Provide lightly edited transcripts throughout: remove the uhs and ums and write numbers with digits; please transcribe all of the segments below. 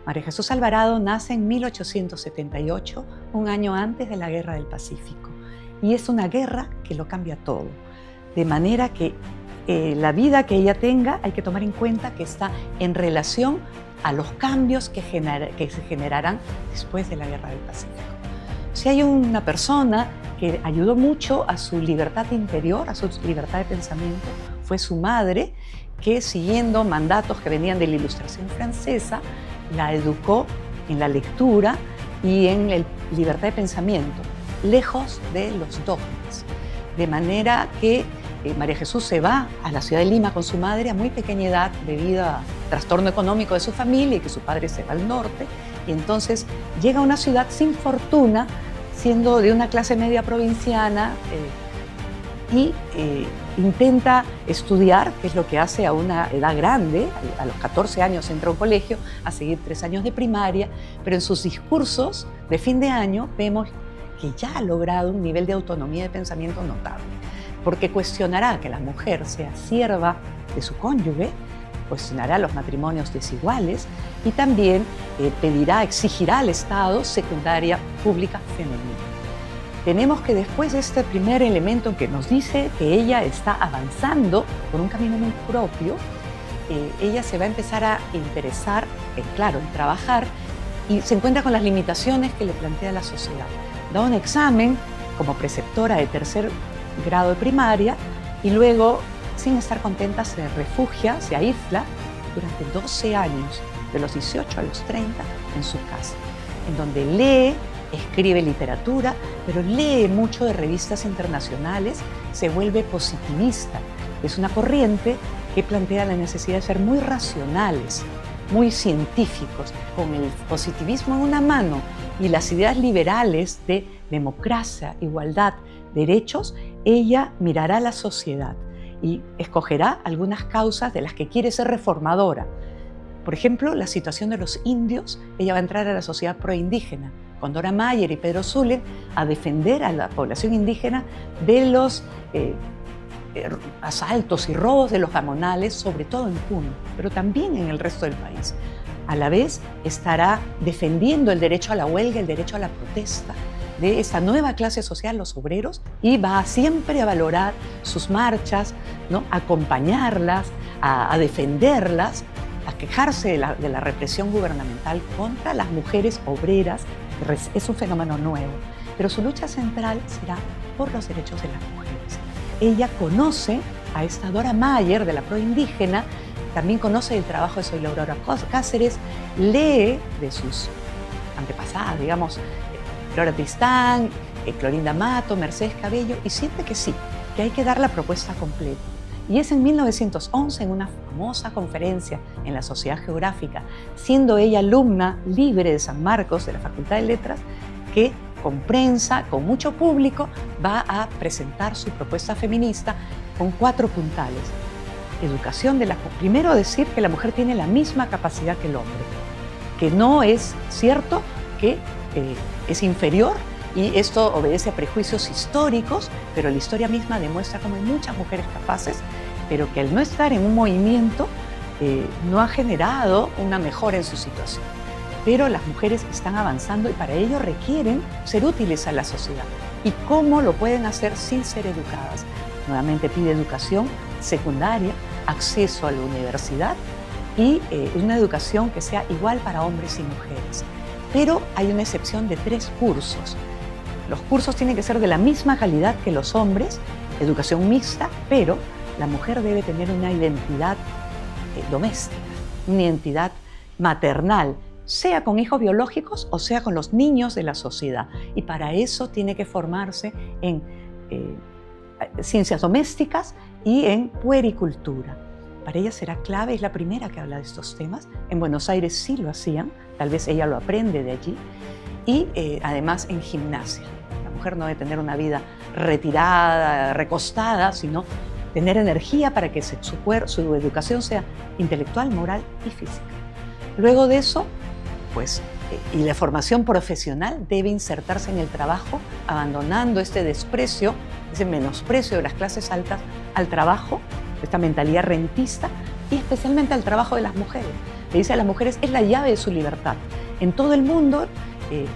María Jesús Alvarado nace en 1878, un año antes de la Guerra del Pacífico. Y es una guerra que lo cambia todo. De manera que la vida que ella tenga hay que tomar en cuenta que está en relación a los cambios que se generarán después de la Guerra del Pacífico. Si hay una persona que ayudó mucho a su libertad interior, a su libertad de pensamiento, fue su madre, que siguiendo mandatos que venían de la Ilustración francesa, la educó en la lectura y en la libertad de pensamiento, lejos de los dogmas. De manera que María Jesús se va a la ciudad de Lima con su madre a muy pequeña edad debido a trastorno económico de su familia y que su padre se va al norte. Y entonces llega a una ciudad sin fortuna, siendo de una clase media provinciana, y intenta estudiar, que es lo que hace a una edad grande. A los 14 años entra a un colegio a seguir 3 años de primaria, pero en sus discursos de fin de año vemos que ya ha logrado un nivel de autonomía de pensamiento notable, porque cuestionará que la mujer sea sierva de su cónyuge, cuestionará los matrimonios desiguales y también exigirá al Estado secundaria pública femenina. Tenemos que después de este primer elemento que nos dice que ella está avanzando por un camino muy propio, ella se va a empezar a interesar, claro, en trabajar, y se encuentra con las limitaciones que le plantea la sociedad. Da un examen como preceptora de 3er grado de primaria y luego, sin estar contenta, se refugia, se aísla durante 12 años, de los 18 a los 30, en su casa, en donde lee, escribe literatura, pero lee mucho de revistas internacionales, se vuelve positivista. Es una corriente que plantea la necesidad de ser muy racionales, muy científicos, con el positivismo en una mano y las ideas liberales de democracia, igualdad, derechos. Ella mirará la sociedad y escogerá algunas causas de las que quiere ser reformadora. Por ejemplo, la situación de los indios. Ella va a entrar a la sociedad proindígena con Dora Mayer y Pedro Zuller a defender a la población indígena de los asaltos y robos de los gamonales, sobre todo en Puno, pero también en el resto del país. A la vez estará defendiendo el derecho a la huelga, el derecho a la protesta de esta nueva clase social, los obreros, y va siempre a valorar sus marchas, ¿no? A acompañarlas, a defenderlas, a quejarse de la represión gubernamental contra las mujeres obreras. Es un fenómeno nuevo, pero su lucha central será por los derechos de las mujeres. Ella conoce a esta Dora Mayer de la proindígena, también conoce el trabajo de Soy Aurora Cáceres, lee de sus antepasadas, digamos, Flora Tristán, Clorinda Mato, Mercedes Cabello, y siente que sí, que hay que dar la propuesta completa. Y es en 1911, en una famosa conferencia en la Sociedad Geográfica, siendo ella alumna libre de San Marcos, de la Facultad de Letras, que con prensa, con mucho público, va a presentar su propuesta feminista con 4 puntales. Educación de la mujer. Primero, decir que la mujer tiene la misma capacidad que el hombre, que no es cierto que es inferior, y esto obedece a prejuicios históricos, pero la historia misma demuestra cómo hay muchas mujeres capaces, pero que al no estar en un movimiento no ha generado una mejora en su situación. Pero las mujeres están avanzando y para ello requieren ser útiles a la sociedad. ¿Y cómo lo pueden hacer sin ser educadas? Nuevamente pide educación secundaria, acceso a la universidad y una educación que sea igual para hombres y mujeres. Pero hay una excepción de 3 cursos. Los cursos tienen que ser de la misma calidad que los hombres, educación mixta, pero la mujer debe tener una identidad doméstica, una identidad maternal, sea con hijos biológicos o sea con los niños de la sociedad. Y para eso tiene que formarse en ciencias domésticas y en puericultura. Para ella será clave, es la primera que habla de estos temas. En Buenos Aires sí lo hacían, tal vez ella lo aprende de allí. Y además en gimnasia. La mujer no debe tener una vida retirada, recostada, sino tener energía para que su educación sea intelectual, moral y física. Luego de eso, pues, y la formación profesional debe insertarse en el trabajo, abandonando este desprecio, ese menosprecio de las clases altas al trabajo, esta mentalidad rentista, y especialmente al trabajo de las mujeres. le dice a las mujeres, es la llave de su libertad. En todo el mundo,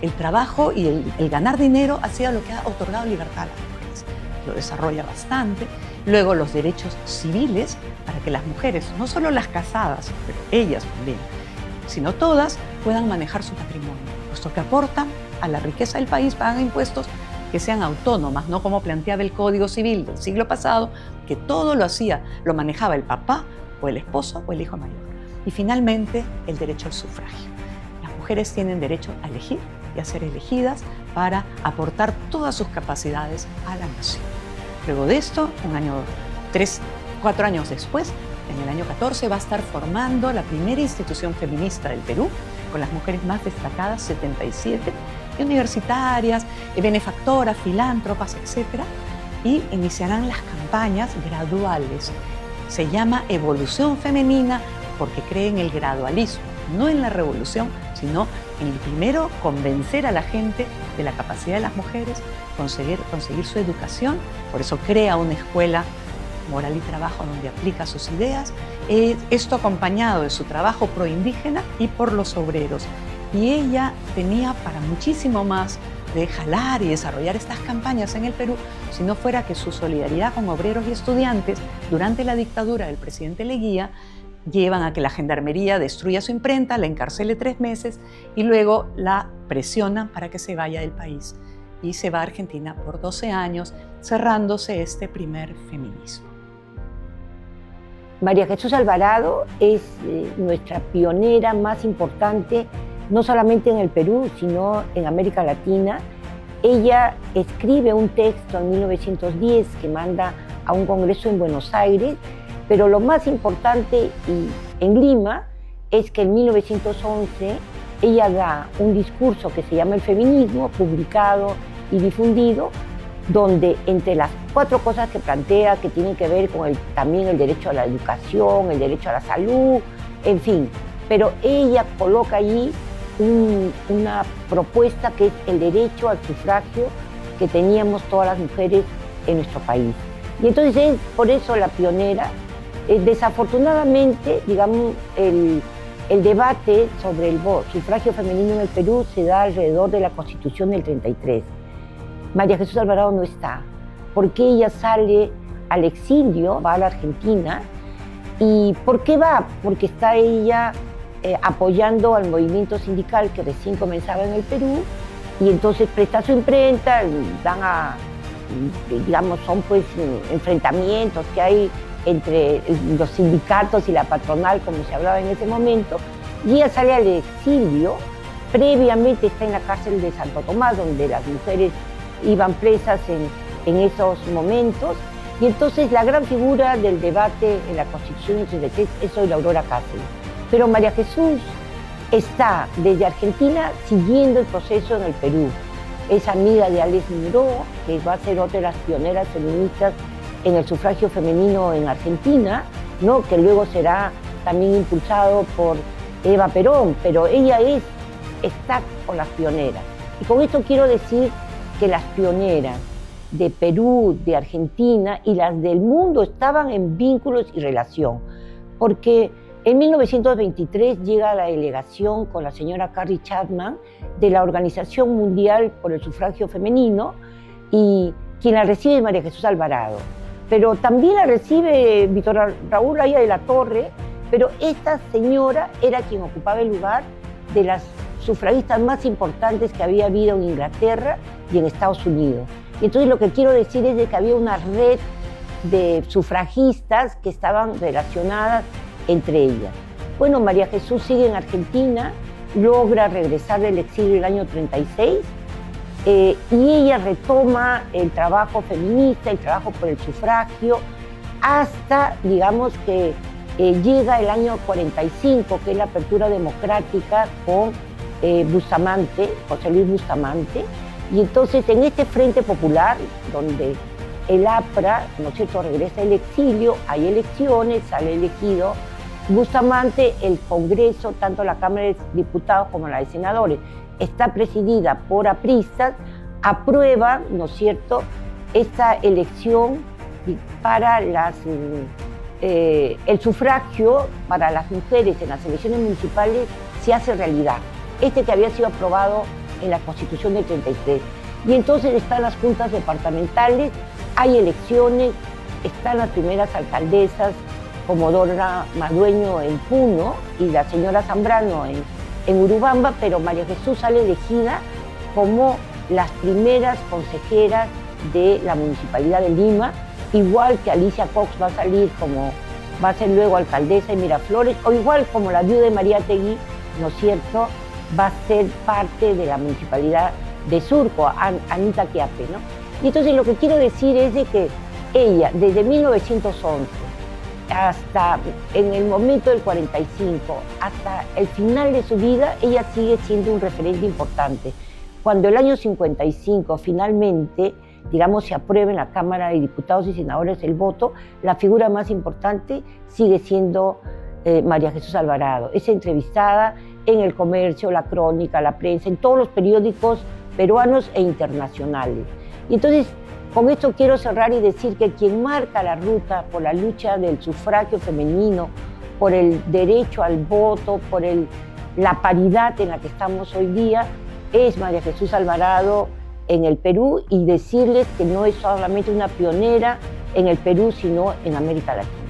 el trabajo y el ganar dinero ha sido lo que ha otorgado libertad a las mujeres. Lo desarrolla bastante. Luego los derechos civiles para que las mujeres, no solo las casadas, pero ellas también, sino todas, puedan manejar su patrimonio, puesto que aportan a la riqueza del país, pagan impuestos que sean autónomas, no como planteaba el Código Civil del siglo pasado, que todo lo manejaba el papá o el esposo o el hijo mayor. Y finalmente, el derecho al sufragio. Las mujeres tienen derecho a elegir y a ser elegidas para aportar todas sus capacidades a la nación. Luego de esto, 4 años después, en el año 14, va a estar formando la primera institución feminista del Perú, con las mujeres más destacadas, 77, universitarias, benefactoras, filántropas, etc. Y iniciarán las campañas graduales. Se llama evolución femenina porque cree en el gradualismo, no en la revolución, sino en primero convencer a la gente de la capacidad de las mujeres, conseguir su educación. Por eso crea una escuela Moral y Trabajo donde aplica sus ideas. Esto acompañado de su trabajo proindígena y por los obreros. Y ella tenía para muchísimo más de jalar y desarrollar estas campañas en el Perú, si no fuera que su solidaridad con obreros y estudiantes durante la dictadura del presidente Leguía llevan a que la gendarmería destruya su imprenta, la encarcele 3 meses y luego la presionan para que se vaya del país. Y se va a Argentina por 12 años, cerrándose este primer feminismo. María Jesús Alvarado es nuestra pionera más importante, no solamente en el Perú, sino en América Latina. Ella escribe un texto en 1910 que manda a un congreso en Buenos Aires, pero lo más importante en Lima es que en 1911 ella da un discurso que se llama El Feminismo, publicado y difundido, donde entre las 4 cosas que plantea, que tienen que ver con también el derecho a la educación, el derecho a la salud, en fin, pero ella coloca allí una propuesta que es el derecho al sufragio que teníamos todas las mujeres en nuestro país. Y entonces es por eso la pionera. Desafortunadamente, digamos, el debate sobre el sufragio femenino en el Perú se da alrededor de la Constitución del 33. María Jesús Alvarado no está, porque ella sale al exilio, va a la Argentina. ¿Y por qué va? Porque está ella apoyando al movimiento sindical que recién comenzaba en el Perú, y entonces presta su imprenta, digamos, son pues enfrentamientos que hay entre los sindicatos y la patronal, como se hablaba en ese momento, y ella sale al exilio. Previamente está en la cárcel de Santo Tomás, donde las mujeres iban presas en esos momentos, y entonces la gran figura del debate en la Constitución del 33 es Soy Aurora Cáceres. Pero María Jesús está desde Argentina siguiendo el proceso en el Perú. Es amiga de Alex Miró, que va a ser otra de las pioneras feministas en el sufragio femenino en Argentina, ¿no? Que luego será también impulsado por Eva Perón, pero ella está con las pioneras. Y con esto quiero decir que las pioneras de Perú, de Argentina y las del mundo estaban en vínculos y relación, porque en 1923 llega la delegación con la señora Carrie Chapman de la Organización Mundial por el Sufragio Femenino, y quien la recibe es María Jesús Alvarado. Pero también la recibe Víctor Raúl Aya de la Torre, pero esta señora era quien ocupaba el lugar de las sufragistas más importantes que había habido en Inglaterra y en Estados Unidos. Y entonces lo que quiero decir es de que había una red de sufragistas que estaban relacionadas entre ellas. Bueno, María Jesús sigue en Argentina, logra regresar del exilio el año 36, y ella retoma el trabajo feminista, el trabajo por el sufragio, hasta, digamos, que llega el año 45, que es la apertura democrática con Bustamante, José Luis Bustamante. Y entonces en este Frente Popular, donde el APRA, ¿no es cierto?, regresa del exilio, hay elecciones, sale elegido Bustamante, el Congreso, tanto la Cámara de Diputados como la de Senadores, está presidida por apristas, aprueban, ¿no es cierto?, esta elección para el sufragio para las mujeres en las elecciones municipales se hace realidad. Que había sido aprobado en la Constitución del 33. Y entonces están las juntas departamentales, hay elecciones, están las primeras alcaldesas como Dora Madueño en Puno y la señora Zambrano en Urubamba, pero María Jesús sale elegida como las primeras consejeras de la Municipalidad de Lima, igual que Alicia Cox va a salir como, va a ser luego alcaldesa de Miraflores, o igual como la viuda de María Tegui, ¿no es cierto?, va a ser parte de la Municipalidad de Surco, Anita Quiape, ¿no? Y entonces lo que quiero decir es de que ella, desde 1911 hasta en el momento del 45, hasta el final de su vida, ella sigue siendo un referente importante. Cuando el año 55 finalmente, digamos, se aprueba en la Cámara de Diputados y Senadores el voto, la figura más importante sigue siendo María Jesús Alvarado. Es entrevistada en El Comercio, La Crónica, La Prensa, en todos los periódicos peruanos e internacionales. Y entonces, con esto quiero cerrar y decir que quien marca la ruta por la lucha del sufragio femenino, por el derecho al voto, por la paridad en la que estamos hoy día, es María Jesús Alvarado en el Perú, y decirles que no es solamente una pionera en el Perú, sino en América Latina.